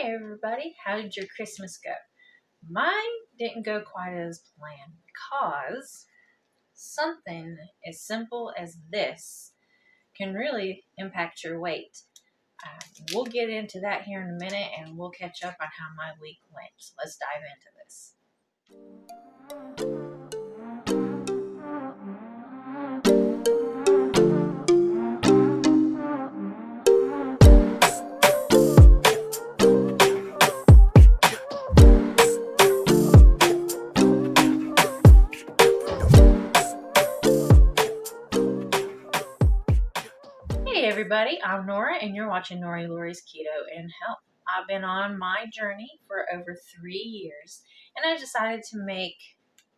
Hey everybody, how did your Christmas go? Mine didn't go quite as planned because something as simple as this can really impact your weight. We'll get into that here in a minute and we'll catch up on how my week went. So let's dive into this. Hey everybody, I'm Nora and you're watching Norieloriesketoandhealth. I've been on my journey for over 3 years and I decided to make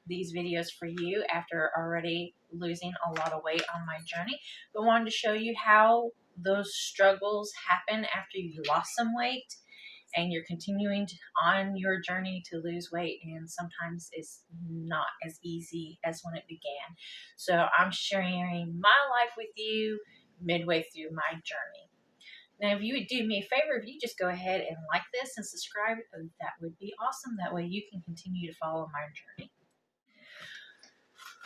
these videos for you after already losing a lot of weight on my journey, but wanted to show you how those struggles happen after you lost some weight and you're continuing on your journey to lose weight, and sometimes it's not as easy as when it began. So I'm sharing my life with you midway through my journey. Now, if you would do me a favor, if you just go ahead and like this and subscribe, that would be awesome. That way you can continue to follow my journey.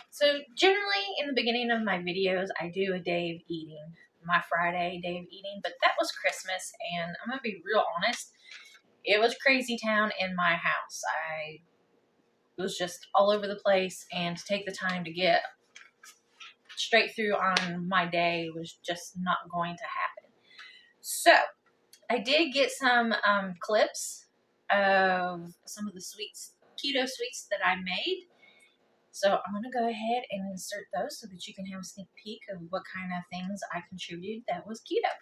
So generally in the beginning of my videos, I do a day of eating, my Friday day of eating, but that was Christmas, and I'm going to be real honest, it was crazy town in my house. I was just all over the place, and to take the time to get straight through on my day was just not going to happen. So I did get some clips of some of the sweets, keto sweets that I made. So I'm going to go ahead and insert those so that you can have a sneak peek of what kind of things I contributed that was keto.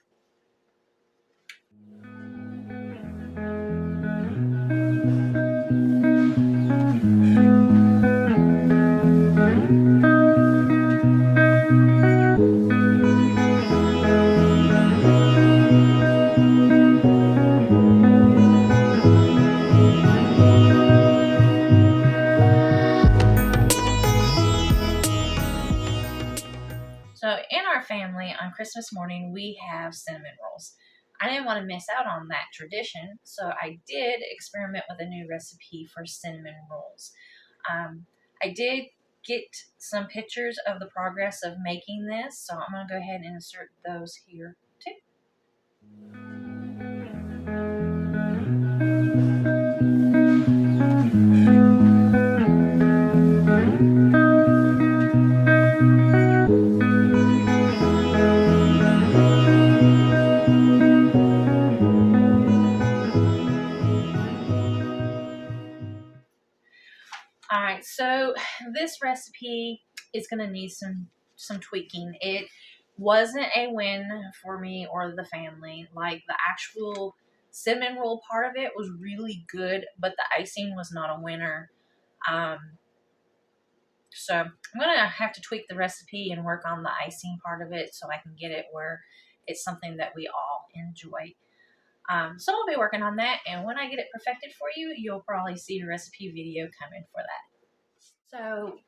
So in our family, on Christmas morning, we have cinnamon rolls. I didn't want to miss out on that tradition, so I did experiment with a new recipe for cinnamon rolls. I did get some pictures of the progress of making this, so I'm going to go ahead and insert those here too. Alright, so this recipe is going to need some tweaking. It wasn't a win for me or the family. Like, the actual cinnamon roll part of it was really good, but the icing was not a winner. So I'm going to have to tweak the recipe and work on the icing part of it so I can get it where it's something that we all enjoy. So I'll be working on that, and when I get it perfected for you, you'll probably see a recipe video coming for that. So,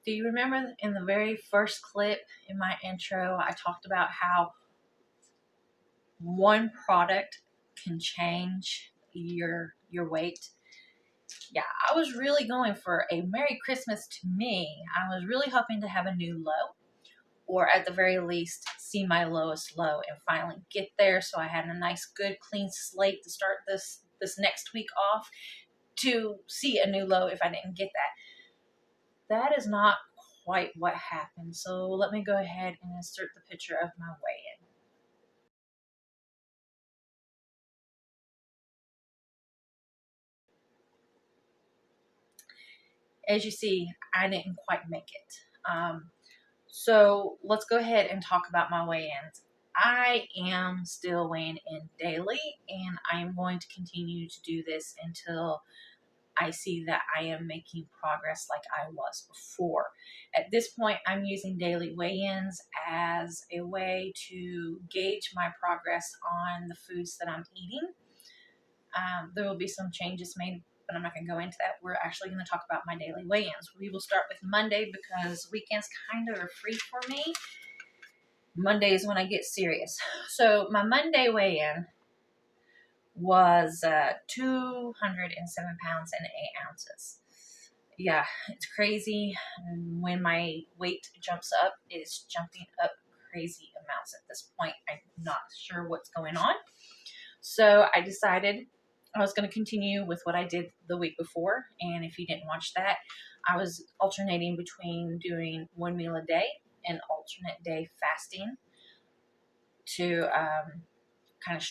do you remember in the very first clip in my intro, I talked about how one product can change your weight? Yeah, I was really going for a Merry Christmas to me. I was really hoping to have a new low, or at the very least, see my lowest low and finally get there, so I had a nice, good, clean slate to start this next week off to see a new low if I didn't get that. That is not quite what happened, so let me go ahead and insert the picture of my weigh-in. As you see, I didn't quite make it. So let's go ahead and talk about my weigh-ins. I am still weighing in daily, and I am going to continue to do this until I see that I am making progress like I was before. At this point, I'm using daily weigh-ins as a way to gauge my progress on the foods that I'm eating. There will be some changes made, but I'm not going to go into that. We're actually going to talk about my daily weigh-ins. We will start with Monday because weekends kind of are free for me. Monday is when I get serious. So my Monday weigh-in was 207 pounds and 8 ounces. Yeah, it's crazy. And when my weight jumps up, it's jumping up crazy amounts at this point. I'm not sure what's going on. So I decided I was going to continue with what I did the week before. And if you didn't watch that, I was alternating between doing one meal a day and alternate day fasting to kind of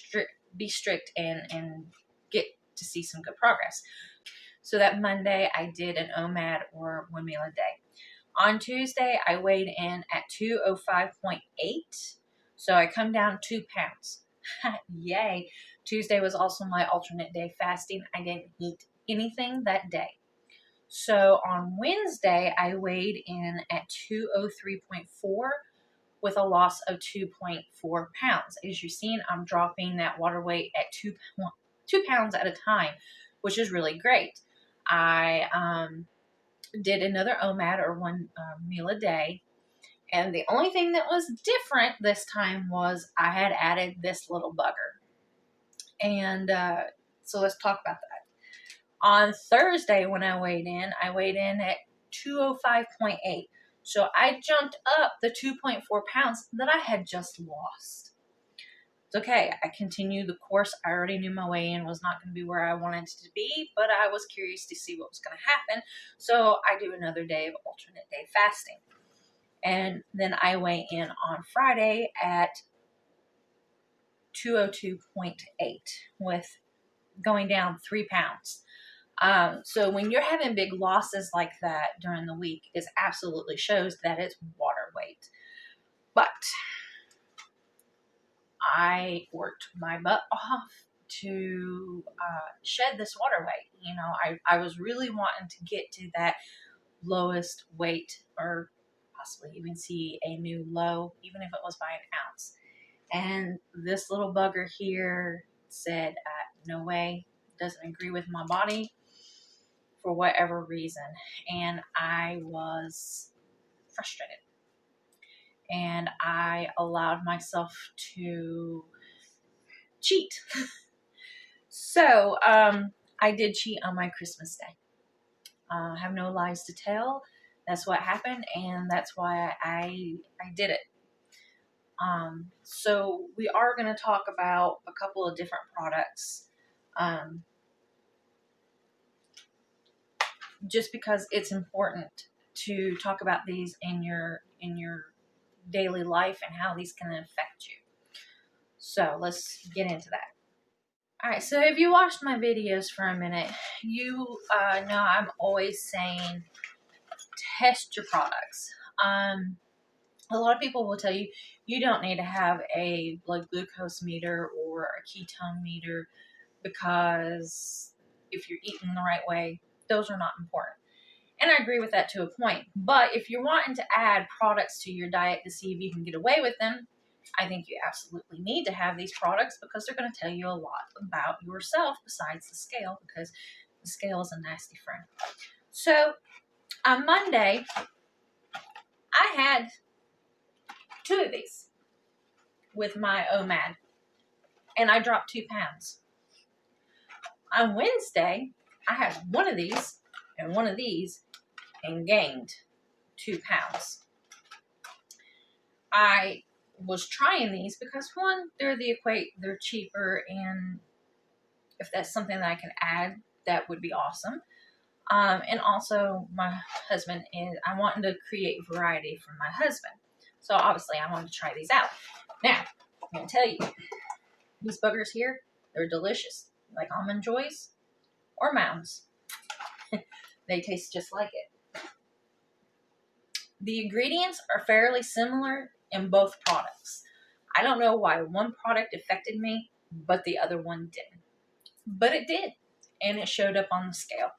be strict and get to see some good progress. So that Monday I did an OMAD or one meal a day. On Tuesday I weighed in at 205.8. So I come down 2 pounds. Yay. Tuesday was also my alternate day fasting. I didn't eat anything that day. So on Wednesday I weighed in at 203.4 with a loss of 2.4 pounds. As you've seen, I'm dropping that water weight at 2 pounds at a time, which is really great. I did another OMAD or one meal a day. And the only thing that was different this time was I had added this little bugger. And so let's talk about that. On Thursday when I weighed in at 205.8. So I jumped up the 2.4 pounds that I had just lost. It's okay. I continued the course. I already knew my weigh-in was not going to be where I wanted it to be, but I was curious to see what was going to happen. So I do another day of alternate day fasting. And then I weigh in on Friday at 202.8 with going down 3 pounds. So when you're having big losses like that during the week, it absolutely shows that it's water weight. But I worked my butt off to shed this water weight. You know, I was really wanting to get to that lowest weight or possibly even see a new low, even if it was by an ounce. And this little bugger here said, no way, doesn't agree with my body for whatever reason. And I was frustrated. And I allowed myself to cheat. So I did cheat on my Christmas day. I have no lies to tell. That's what happened, and that's why I did it. So we are going to talk about a couple of different products, just because it's important to talk about these in your daily life and how these can affect you. So let's get into that. Alright, so if you watched my videos for a minute, you know I'm always saying test your products. A lot of people will tell you you don't need to have a blood glucose meter or a ketone meter because if you're eating the right way, those are not important. And I agree with that to a point. But if you're wanting to add products to your diet to see if you can get away with them, I think you absolutely need to have these products because they're going to tell you a lot about yourself besides the scale, because the scale is a nasty friend. So on Monday, I had 2 of these with my OMAD, and I dropped 2 pounds. On Wednesday, I had 1 of these and 1 of these and gained 2 pounds. I was trying these because, one, they're cheaper, and if that's something that I can add, that would be awesome. And also, my husband I wanted to create variety for my husband. So obviously, I wanted to try these out. Now, I'm going to tell you, these buggers here, they're delicious. Like Almond Joys or Mounds. They taste just like it. The ingredients are fairly similar in both products. I don't know why one product affected me, but the other one didn't. But it did, and it showed up on the scale.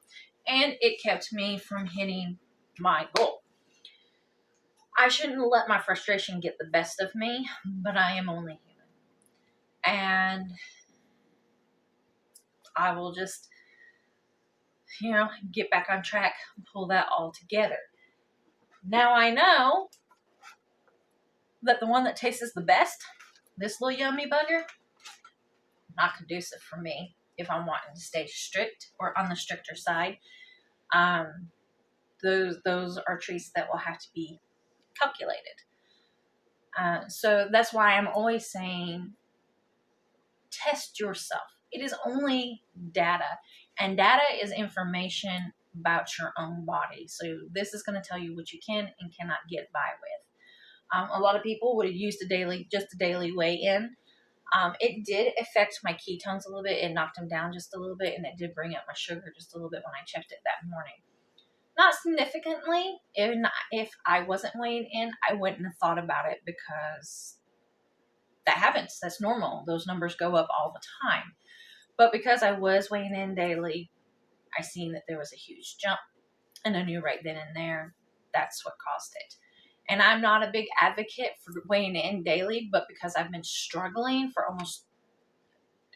And it kept me from hitting my goal. I shouldn't let my frustration get the best of me, but I am only human. And I will just, get back on track and pull that all together. Now I know that the one that tastes the best, this little yummy bugger, not conducive for me if I'm wanting to stay strict or on the stricter side. Those are treats that will have to be calculated. So that's why I'm always saying, test yourself. It is only data, and data is information about your own body. So this is going to tell you what you can and cannot get by with. A lot of people would have used just a daily weigh-in. It did affect my ketones a little bit. It knocked them down just a little bit, and it did bring up my sugar just a little bit when I checked it that morning. Not significantly. If I wasn't weighing in, I wouldn't have thought about it, because that happens. That's normal. Those numbers go up all the time. But because I was weighing in daily, I seen that there was a huge jump, and I knew right then and there that's what caused it. And I'm not a big advocate for weighing in daily, but because I've been struggling for almost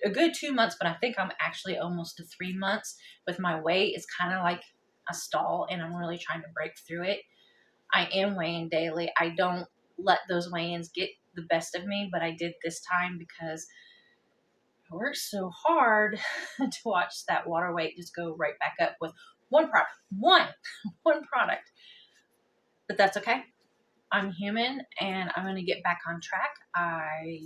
a good 2 months, but I think I'm actually almost to 3 months with my weight, it's kind of like a stall, and I'm really trying to break through it. I am weighing daily. I don't let those weigh-ins get the best of me, but I did this time because I worked so hard to watch that water weight just go right back up with one product. One product. But that's okay. I'm human, and I'm going to get back on track. I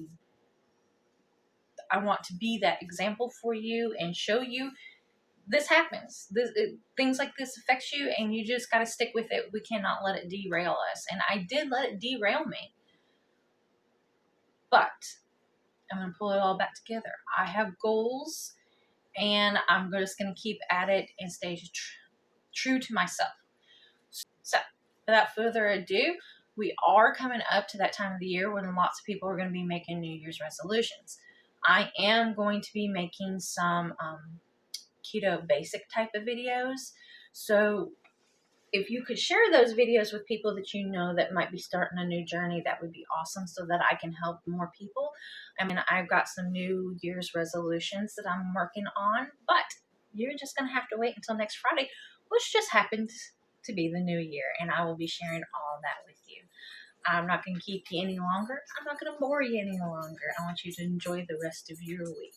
want to be that example for you and show you this happens. Things like this affects you, and you just got to stick with it. We cannot let it derail us. And I did let it derail me. But I'm going to pull it all back together. I have goals, and I'm just going to keep at it and stay true to myself. So, without further ado, we are coming up to that time of the year when lots of people are going to be making New Year's resolutions. I am going to be making some keto basic type of videos. So if you could share those videos with people that you know that might be starting a new journey, that would be awesome, so that I can help more people. I mean, I've got some New Year's resolutions that I'm working on, but you're just going to have to wait until next Friday, which just happened to be the new year, and I will be sharing all that with you. I'm not going to keep you any longer. I'm not going to bore you any longer. I want you to enjoy the rest of your week.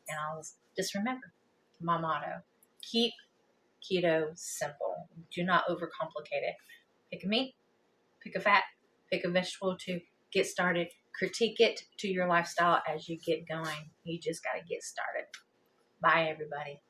And I'll just remember my motto: keep keto simple. Do not overcomplicate it. Pick a meat, pick a fat, pick a vegetable to get started. Critique it to your lifestyle as you get going. You just got to get started. Bye, everybody.